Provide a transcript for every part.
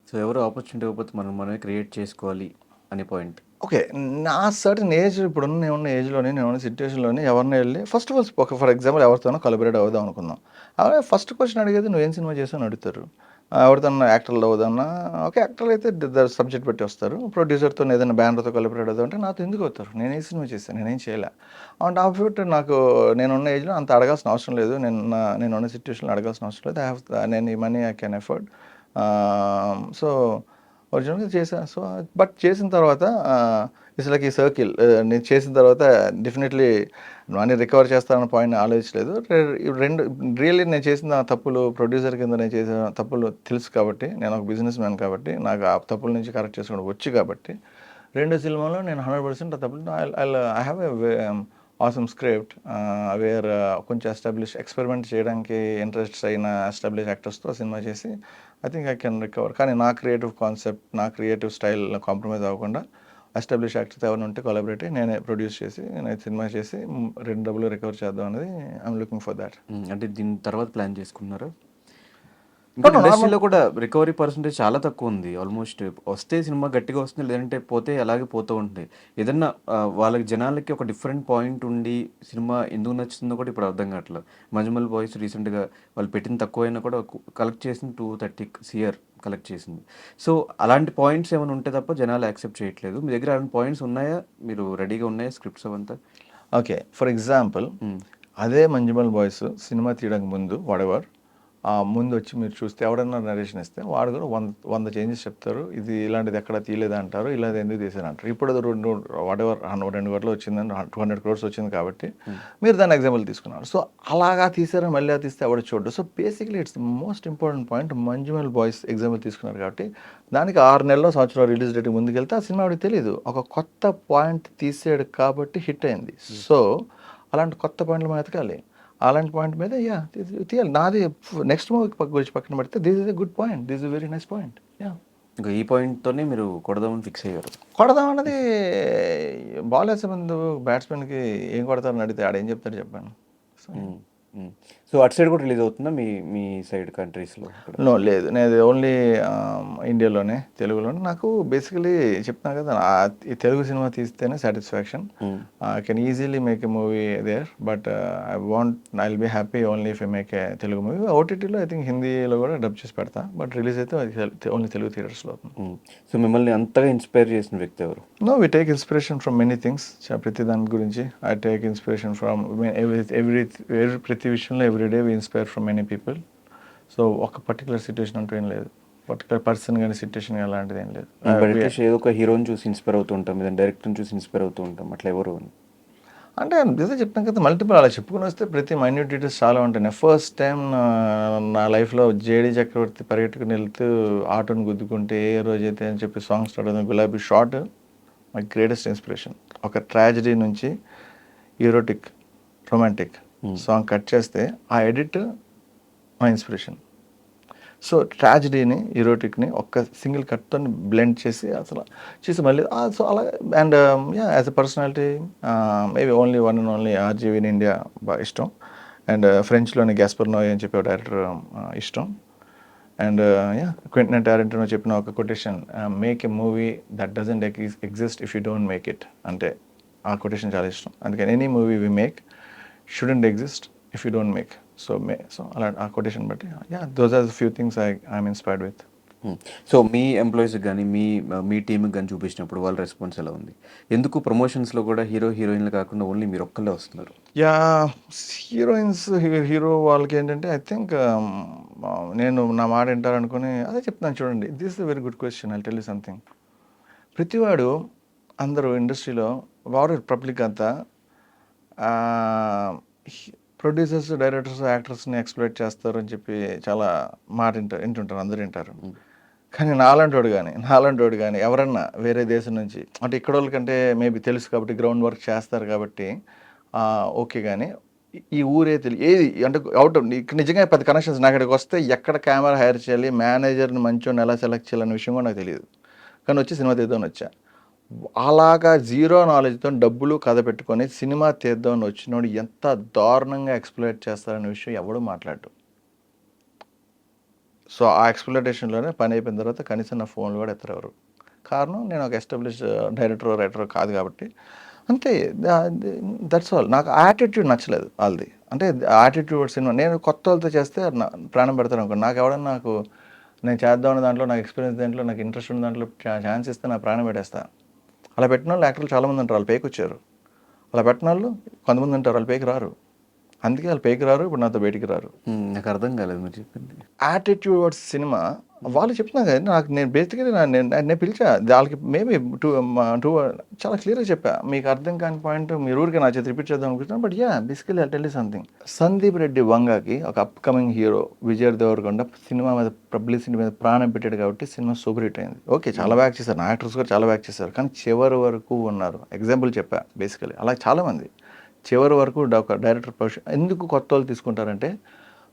So ఎవరు opportunity ఇవ్వకపోతే మనం మనమే క్రియేట్ చేసుకోవాలి అనే పాయింట్. ఓకే. నా సర్టెన్ ఏజ్ ఇప్పుడున్న నేనున్న ఏజ్‌లోని, నేనున్న సిట్యుయేషన్‌లోని ఎవరిని ఎళ్లి first of all for example ఎవరితోనో కొలాబరేట్ అవుదాం అనుకుందాం. ఫస్ట్ క్వెషన్ అడిగేది నువ్వేం సినిమా చేసావు అని అడుగుతారు. ఎవరితోన్నా యాక్టర్‌లు అవుదామన్నా ఓకే. యాక్టర్‌లు అయితే సబ్జెక్ట్ పెట్టి వస్తారు. ప్రొడ్యూసర్‌తోని ఏదైనా బ్యానర్‌తో కొలాబరేట్ అవుదాం అంటే నాతో ఎందుకు అవుతారు? నేనే సినిమా చేశాను. నేనేం చేయలే. అండ్ ఆఫ్ ఇట్ నాకు నేనున్న ఏజ్‌లో అంత అడగాల్సిన అవసరం లేదు. నేనున్న సిట్యుయేషన్‌లో అడగాల్సిన అవసరం లేదు. నేను ఈ money I can afford. So ఒరిజినల్‌గా చేశా. సో, బట్ చేసిన తర్వాత ఇట్స్ లైక్ ఈ సర్కిల్. నేను చేసిన తర్వాత డెఫినెట్‌లీ మనీ రికవర్ చేస్తానన్న పాయింట్‌ని ఆలోచించలేదు. 2 రియల్లీ నేను చేసిన తప్పులు ప్రొడ్యూసర్ కింద నేను చేసిన తప్పులు తెలుసు కాబట్టి, నేను ఒక బిజినెస్ మ్యాన్ కాబట్టి, నాకు ఆ తప్పుల నుంచి కరెక్ట్ చేసుకోవడం వచ్చు కాబట్టి, 2 సినిమాలో నేను 100% ఆ తప్పులు I have a awesome script where కొంచెం ఎక్స్పెరిమెంట్ చేయడానికి ఇంట్రెస్ట్ అయిన ఎస్టాబ్లిష్ యాక్టర్స్‌తో సినిమా చేసి I think I can recover. కానీ నా క్రియేటివ్ కాన్సెప్ట్, నా క్రియేటివ్ స్టైల్ కాంప్రమైజ్ అవ్వకుండా ఎస్టాబ్లిష్ యాక్టర్స్ ఎవరైనా ఉంటే కొలాబరేట్ అయ్యి నేనే ప్రొడ్యూస్ చేసి, నేను సినిమా చేసి 2 డబ్బులు రికవర్ చేద్దాం అనేది ఐయామ్ లుకింగ్ ఫర్ థాట్. అంటే దీని తర్వాత ప్లాన్ చేసుకున్నారా? ఇంకా నార్మల్. ఇండస్ట్రీలో కూడా రికవరీ పర్సెంటేజ్ చాలా తక్కువ ఉంది. ఆల్మోస్ట్ వస్తే సినిమా గట్టిగా వస్తుంది, లేదంటే పోతే అలాగే పోతూ ఉంటాయి. ఏదన్నా వాళ్ళకి జనాలకి ఒక డిఫరెంట్ పాయింట్ ఉండి సినిమా ఎందుకు నచ్చుతుందో కూడా ఇప్పుడు అర్థం కావట్లేదు. మజమల్ బాయ్స్ రీసెంట్గా వాళ్ళు పెట్టిన తక్కువైనా కూడా కలెక్ట్ చేసింది 230 సిఆర్ కలెక్ట్ చేసింది. సో అలాంటి పాయింట్స్ ఏమైనా ఉంటే తప్ప జనాలు యాక్సెప్ట్ చేయట్లేదు. మీ దగ్గర అలాంటి పాయింట్స్ ఉన్నాయా? మీరు రెడీగా ఉన్నాయా స్క్రిప్ట్స్ అవంతా? ఓకే. ఫర్ ఎగ్జాంపుల్ అదే 'మంజుమల్ బాయ్స్' సినిమా తీయడానికి ముందు వాటెవర్ ముందొచ్చి మీరు చూస్తే ఎవడన్నా నరేషన్ ఇస్తే వాడు కూడా 100 చేంజెస్ చెప్తారు. ఇది ఇలాంటిది ఎక్కడా తీయలేదు అంటారు. ఇలాంటిది ఎందుకు తీశారంటారు. ఇప్పుడు అది 2 కోట్లు వచ్చిందని 200 క్రోర్స్ వచ్చింది కాబట్టి మీరు దాన్ని ఎగ్జాంపుల్ తీసుకున్నారు. సో అలాగా తీశారని మళ్ళీ అది తీస్తే ఎవడు చూడడు. So basically it's the most important point 'Manjummel boys' example తీసుకున్నారు కాబట్టి దానికి 6 నెలల్లో, సంవత్సరం రిలీజ్ డేట్‌కి ముందుకెళ్తే ఆ సినిమా వాడికి తెలీదు. ఒక కొత్త పాయింట్ తీసాడు కాబట్టి హిట్ అయింది. సో అలాంటి కొత్త పాయింట్లు మనం ఎతకాలి. అలాంటి పాయింట్ మీద తీయాలి. నాది నెక్స్ట్ మూవీ గురించి పక్కన పెడితే this is a good point. This is very nice point. ఇంకా ఈ పాయింట్తోనే మీరు కొడదామని ఫిక్స్ అయ్యారు. కొడదాం అన్నది బాల్ వేసే ముందు బ్యాట్స్మెన్కి ఏం కొడతారని అడిగితే ఆడేం చెప్తాడు చెప్పండి. సో సో అటు సైడ్ కూడా రిలీజ్ అవుతుందా మీ మీ సైడ్ కంట్రీస్లో? నో లేదు. నేను ఓన్లీ ఇండియాలోనే, తెలుగులోనే. నాకు బేసికలీ చెప్తాను కదా ఈ తెలుగు సినిమా తీస్తేనే satisfaction. I can easily make a movie there but I will be happy only if I make a Telugu movie. ఓటీటీలో ఐ థింక్ హిందీలో కూడా డబ్ చేసి పెడతా. బట్ రిలీజ్ అయితే అది ఓన్లీ తెలుగు థియేటర్స్లో అవుతుంది. సో మిమ్మల్ని అంతగా ఇన్స్పైర్ చేసిన వ్యక్తి ఎవరు? No we take inspiration from many things. ప్రతి దాని గురించి ఐ టేక్ ఇన్స్పిరేషన్ ఫ్రమ్ ప్రతి విషయంలో everyday we inspire from many people. So ఒక పర్టికులర్ సిచ్యువేషన్ అంటూ ఏం లేదు. పర్టికులర్ పర్సన్ కానీ సిచ్యువేషన్ కానీ అలాంటిది ఏం లేదు. అట్లీస్ట్ ఏదో ఒక హీరోని చూసి ఇన్స్పైర్ అవుతూ ఉంటాం, ఏదైనా డైరెక్టర్ని చూసి ఇన్స్పైర్ అవుతూ ఉంటాం, అట్లా ఎవరు అని? అంటే అదే చెప్తాను కదా, మల్టిపుల్ అలా చెప్పుకుని వస్తే ప్రతి మైన్యూట్ డీటెయిల్స్ చాలా ఉంటాయి. ఫస్ట్ టైం నా లైఫ్లో జేడీ చక్రవర్తి పరిగెట్టుకుని వెళ్తూ ఆటోని గుద్దుకుంటే ఏ రోజైతే అని చెప్పి సాంగ్ స్టార్ట్ అవుతుంది. గులాబీ షార్ట్ మై గ్రేటెస్ట్ ఇన్స్పిరేషన్. ఒక ట్రాజడీ నుంచి ఈరోటిక్ రొమాంటిక్ సాంగ్ కట్ చేస్తే ఆ ఎడిట్ మా ఇన్స్పిరేషన్. సో ట్రాజడీని ఈరోటిక్ని ఒక్క సింగిల్ కట్తో బ్లెండ్ చేసి అసలు చేసి మళ్ళీ సో అలా and as a personality maybe only one and only RGV in India బాగా ఇష్టం. అండ్ ఫ్రెంచ్లోని గ్యాస్పర్ నోయ్ అని చెప్పి ఒక డైరెక్టర్ ఇష్టం. అండ్ క్వింటన్ టారెంటినో చెప్పిన ఒక quotation, make a movie that doesn't exist if you don't make it అంటే ఆ కొటేషన్ చాలా ఇష్టం. అందుకని any movie we make shouldn't exist if you don't make. So అలా ఆ కొటేషన్ బట్టి those are few things I'm inspired with. So మీ ఎంప్లాయీస్కి కానీ మీ టీంకి కానీ చూపించినప్పుడు వాళ్ళ రెస్పాన్స్ ఎలా ఉంది? ఎందుకు ప్రమోషన్స్లో కూడా హీరో హీరోయిన్లు కాకుండా ఓన్లీ మీరు ఒక్కళ్ళే వస్తున్నారు? హీరోయిన్స్ హీరో వాళ్ళకి ఏంటంటే ఐ థింక్ నేను నా మాట వింటారనుకుని అదే చెప్తాను చూడండి. This is very good question. I tell you something. ప్రతివాడు అందరూ ఇండస్ట్రీలో వాడు పబ్లిక్ అంతా ప్రొడ్యూసర్స్, డైరెక్టర్స్, యాక్టర్స్ని ఎక్స్ప్లోయిట్ చేస్తారు అని చెప్పి చాలా మాట వింటుంటారు, అందరూ వింటారు. కానీ నాలాంటోడు కానీ ఎవరన్నా వేరే దేశం నుంచి అంటే ఇక్కడ వాళ్ళకంటే మేబీ తెలుసు కాబట్టి గ్రౌండ్ వర్క్ చేస్తారు కాబట్టి ఓకే. కానీ ఈ ఊరే తెలియదు ఏది అంటే అవుట్ ఇక్కడ నిజంగా పెద్ద కనెక్షన్స్ నాకు ఇక్కడికి వస్తే ఎక్కడ కెమెరా హైర్ చేయాలి, మేనేజర్ని మంచోని ఎలా సెలెక్ట్ చేయాలనే విషయం కూడా నాకు తెలియదు. కానీ వచ్చి సినిమా తీద్దామని వచ్చా. అలాగా జీరో నాలెడ్జ్తో డబ్బులు కథ పెట్టుకొని సినిమా తీద్దామని వచ్చినోడు ఎంత దారుణంగా ఎక్స్ప్లోయిట్ చేస్తారనే విషయం ఎవడు మాట్లాడు. సో ఆ ఎక్స్‌ప్లనేషన్‌లోనే పని అయిపోయిన తర్వాత కనీసం నా ఫోన్‌లు కూడా ఎత్తరు ఎవరు. కారణం నేను ఒక ఎస్టాబ్లిష్డ్ డైరెక్టరో, రైటరో కాదు కాబట్టి. అంతే. That's all. నాకు ఆ యాటిట్యూడ్ నచ్చలేదు ఆళ్ళది. అంటే యాటిట్యూడ్ సినిమా నేను కొత్తోళ్ళతో చేస్తే ప్రాణం పెడతాననుకోండి. నాకెవడన్నా నేను చేద్దాం అనే దాంట్లో నాకు ఎక్స్‌పీరియన్స్ దాంట్లో నాకు ఇంట్రెస్ట్ ఉన్న దాంట్లో ఛాన్స్ ఇస్తే నా ప్రాణం పెట్టేస్తా. అలా పెట్టినోళ్ళు యాక్టర్లు చాలామంది ఉంటారు. ఆళ్ళు పైకొచ్చారు. అలా పెట్టినోళ్ళు కొంతమంది ఉంటారు. ఆళ్ళు పైకి రారు. అందుకే ఆళ్ళు పైకి రారు. ఇప్పుడు నాతో బయటికి రారు. నాకు అర్థం కాలేదు మీరు చెప్పింది. యాటిట్యూడ్ సినిమా వాళ్ళు చెప్తున్నా కదా నాకు నేను బేసికలీ నేను పిలిచా వాళ్ళకి మేబీ టూ చాలా క్లియర్గా చెప్పా మీకు అర్థం కాని పాయింట్ మీరు ఊరికే నా చేతి రిపీట్ చేద్దాం అనుకుంటున్నాను but basically I tell you something Sandeep Reddy వంగాకి ఒక upcoming hero Vijay Deverakonda cinema మీద పబ్లిసిటీ మీద ప్రాణం పెట్టాడు కాబట్టి సినిమా సూపర్ హిట్ అయింది ఓకే చాలా బ్యాక్ చేశారు నా యాక్టర్స్ కూడా చాలా బ్యాక్ చేశారు కానీ చివరి వరకు ఉన్నారు ఎగ్జాంపుల్ చెప్పా బేసికలీ అలా చాలామంది చివరి వరకు డైరెక్టర్ ప్రొఫెషన్ ఎందుకు కొత్త వాళ్ళు తీసుకుంటారంటే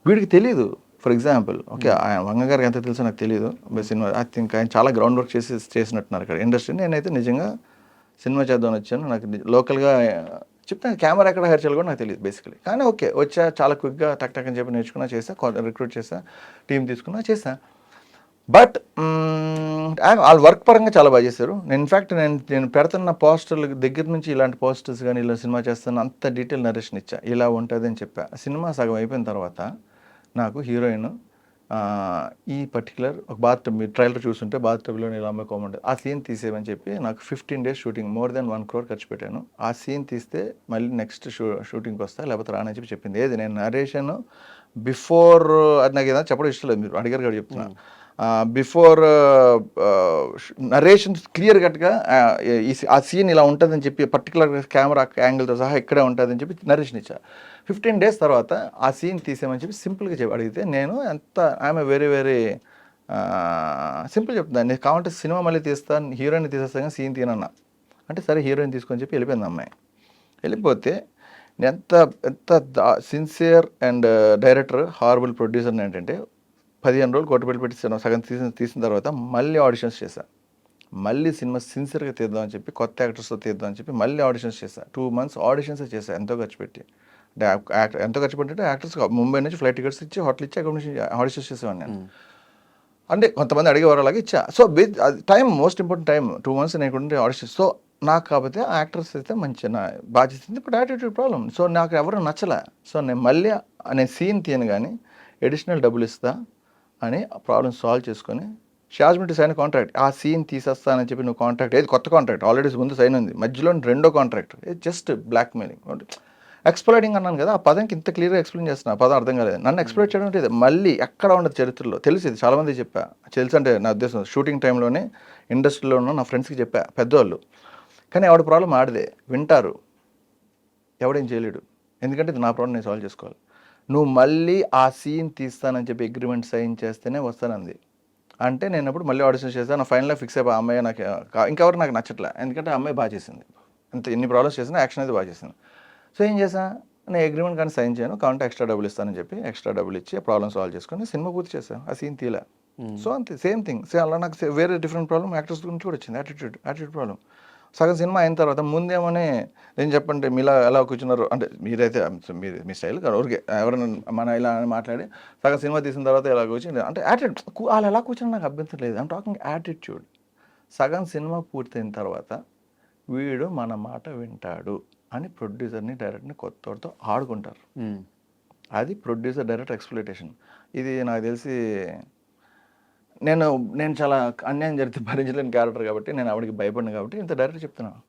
వీడికి తెలియదు ఫర్ ఎగ్జాంపుల్ ఓకే ఆయన వంగ గారికి ఎంత తెలుసో నాకు తెలియదు సినిమా ఐ థింక్ ఆయన చాలా గ్రౌండ్ వర్క్ చేసినట్టున్నారు ఇక్కడ ఇండస్ట్రీ నేనైతే నిజంగా సినిమా చేద్దామని వచ్చాను నాకు లోకల్గా చెప్తాను కెమెరా ఎక్కడ హైర్ చేయాలి కూడా నాకు తెలియదు బేసికలీ కానీ ఓకే వచ్చా చాలా క్విక్గా టక్ అని చెప్పి నేర్చుకున్నా చేసా రిక్రూట్ చేసా టీం తీసుకున్నా చేసా బట్ వాళ్ళ వర్క్ పరంగా చాలా బాగా చేశారు నేను ఇన్ఫ్యాక్ట్ నేను పెడుతున్న పోస్టర్ల దగ్గర నుంచి ఇలాంటి పోస్టర్స్ కానీ ఇలా సినిమా చేస్తాను అంత డీటెయిల్ నరేషన్ ఇచ్చా ఇలా ఉంటుంది అని చెప్పా సినిమా సగం అయిపోయిన తర్వాత నాకు హీరోయిన్ ఈ పర్టికులర్ ఒక బాత్ మీరు ట్రైలర్ చూస్తుంటే బాత్ టబ్లో ఇలా అమ్ముకోమంటే ఆ సీన్ తీసేవని చెప్పి నాకు 15 days shooting more than 1 crore ఖర్చు పెట్టాను ఆ సీన్ తీస్తే మళ్ళీ నెక్స్ట్ షూటింగ్కి వస్తా లేకపోతే రానని చెప్పి చెప్పింది ఏది నేను నరేషన్ బిఫోర్ అది నాకు ఏదైనా చెప్పడం ఇష్టం లేదు మీరు అడిగారు కాబట్టి చెప్తున్నా బిఫోర్ నరేషన్ క్లియర్ కట్గా ఆ సీన్ ఇలా ఉంటుందని చెప్పి పర్టికులర్ కెమెరా యాంగిల్తో సహా ఇక్కడే ఉంటుందని చెప్పి నరేషన్ ఇచ్చా 15 days తర్వాత ఆ సీన్ తీసేమని చెప్పి సింపుల్గా అడిగితే నేను ఎంత ఆమె వెరీ వెరీ సింపుల్ చెప్తున్నాను నేను కావాలంటే సినిమా మళ్ళీ తీస్తాను హీరోయిన్ తీసేస్తాను కానీ సీన్ తీనన్నా అంటే సరే హీరోయిన్ తీసుకొని చెప్పి వెళ్ళిపోయింది అమ్మాయి వెళ్ళిపోతే ఎంత ఎంత sincere and director horrible producer ఏంటంటే 15 రోజులు కొట్టుబెట్టి పెట్టి సగం తీసిన తర్వాత మళ్ళీ ఆడిషన్స్ చేశాను మళ్ళీ సినిమా సిన్సియర్గా తీద్దామని చెప్పి కొత్త యాక్టర్స్తో తీద్దామని చెప్పి మళ్ళీ ఆడిషన్స్ చేశాను 2 months ఆడిషన్స్ చేశాను ఎంతో ఖర్చు పెట్టి అంటే ఎంతో ఖర్చు పెట్టంటే యాక్టర్స్ ముంబై నుంచి ఫ్లైట్ టికెట్స్ ఇచ్చి హోటల్ ఇచ్చి అకామిడేషన్ ఆడిషన్స్ చేసేవాడిని నేను అంటే కొంతమంది అడిగేవారు అలాగే ఇచ్చా so time most important time 2 months నేను ఇక్కడ ఆడిషన్స్ సో నాకు కాకపోతే ఆ యాక్టర్స్ అయితే మంచి నా బాధ్యత ఇప్పుడు యాటిట్యూడ్ ప్రాబ్లం సో నాకు ఎవరు నచ్చలే సో నేను మళ్ళీ నేను సీన్ తీయను కానీ అడిషనల్ డబ్బులు ఇస్తా అని ప్రాబ్లమ్ సాల్వ్ చేసుకొని షాజ్మిట్ సైన్ కాంట్రాక్ట్ ఆ సీన్ తీసేస్తానని చెప్పి నువ్వు కాంట్రాక్ట్ ఏది కొత్త కాంట్రాక్ట్ ఆల్రెడీ ముందు సైన్ ఉంది మధ్యలో రెండో కాంట్రాక్ట్ జస్ట్ బ్లాక్ మెయిలింగ్ ఎక్స్ప్లోయిటింగ్ అన్నాను కదా ఆ పదంకి ఇంత క్లియర్గా ఎక్స్ప్లెయిన్ చేస్తున్నా ఆ పదం అర్థం కాలేదు నన్ను ఎక్స్ప్లోయిట్ చేయడం అంటే మళ్ళీ ఎక్కడ ఉండదు చరిత్రలో తెలిసేది చాలామంది చెప్పా తెలుసు అంటే నా ఉద్దేశం షూటింగ్ టైంలోనే ఇండస్ట్రీలో ఉన్న నా ఫ్రెండ్స్కి చెప్పా పెద్దవాళ్ళు కానీ ఎవడి ప్రాబ్లం ఆడదే వింటారు ఎవడేం చేయలేడు ఎందుకంటే ఇది నా ప్రాబ్లం నేను సాల్వ్ చేసుకోవాలి నువ్వు మళ్ళీ ఆ సీన్ తీస్తానని చెప్పి అగ్రిమెంట్ సైన్ చేస్తేనే వస్తానంది అంటే నేను అప్పుడు మళ్ళీ ఆడిషన్ చేస్తాను నా ఫైనల్గా ఫిక్స్ అయిపోయి ఆ అమ్మాయి నాకు ఇంకెవరు నాకు నచ్చట్లే ఎందుకంటే ఆ అమ్మాయి బాగా చేసింది అంత ఎన్ని ప్రాబ్లమ్స్ చేసినా యాక్షన్ అయితే బాగా చేసింది సో ఏం చేసా నేను అగ్రిమెంట్ కానీ సైన్ చేయను కాబట్టి ఎక్స్ట్రా డబ్బులు ఇస్తానని చెప్పి ఎక్స్ట్రా డబ్బులు ఇచ్చి ప్రాబ్లమ్ సాల్వ్ చేసుకొని సినిమా పూర్తి చేశాను ఆ సీన్ తీలే సో అంతే సేమ్ థింగ్ అలా నాకు వేరే డిఫరెంట్ ప్రాబ్లమ్ యాక్టర్స్ గురించి కూడా వచ్చింది యాటిట్యూడ్ ప్రాబ్లం సగం సినిమా అయిన తర్వాత ముందేమోనే ఏం చెప్పంటే మీలా ఎలా కూర్చున్నారు అంటే మీరైతే మీ స్టైల్ కాదు ఊరికే ఎవరైనా మన ఇలా మాట్లాడి సగం సినిమా తీసిన తర్వాత ఇలా కూర్చుని అంటే యాటిట్యూడ్ వాళ్ళు ఎలా కూర్చుని నాకు అభ్యంతరం లేదు ఐమ్ టాకింగ్ యాటిట్యూడ్ సగం సినిమా పూర్తయిన తర్వాత వీడు మన మాట వింటాడు అని ప్రొడ్యూసర్ని డైరెక్టర్ని కొత్తతో ఆడుకుంటారు అది ప్రొడ్యూసర్ డైరెక్టర్ ఎక్స్ప్లోయిటేషన్ ఇది నాకు తెలిసి నేను చాలా అన్యాయం జరిగితే భరించలేని క్యారెక్టర్ కాబట్టి నేను ఆవిడకి భయపడిన కాబట్టి ఇంత డైరెక్ట్ చెప్తున్నాను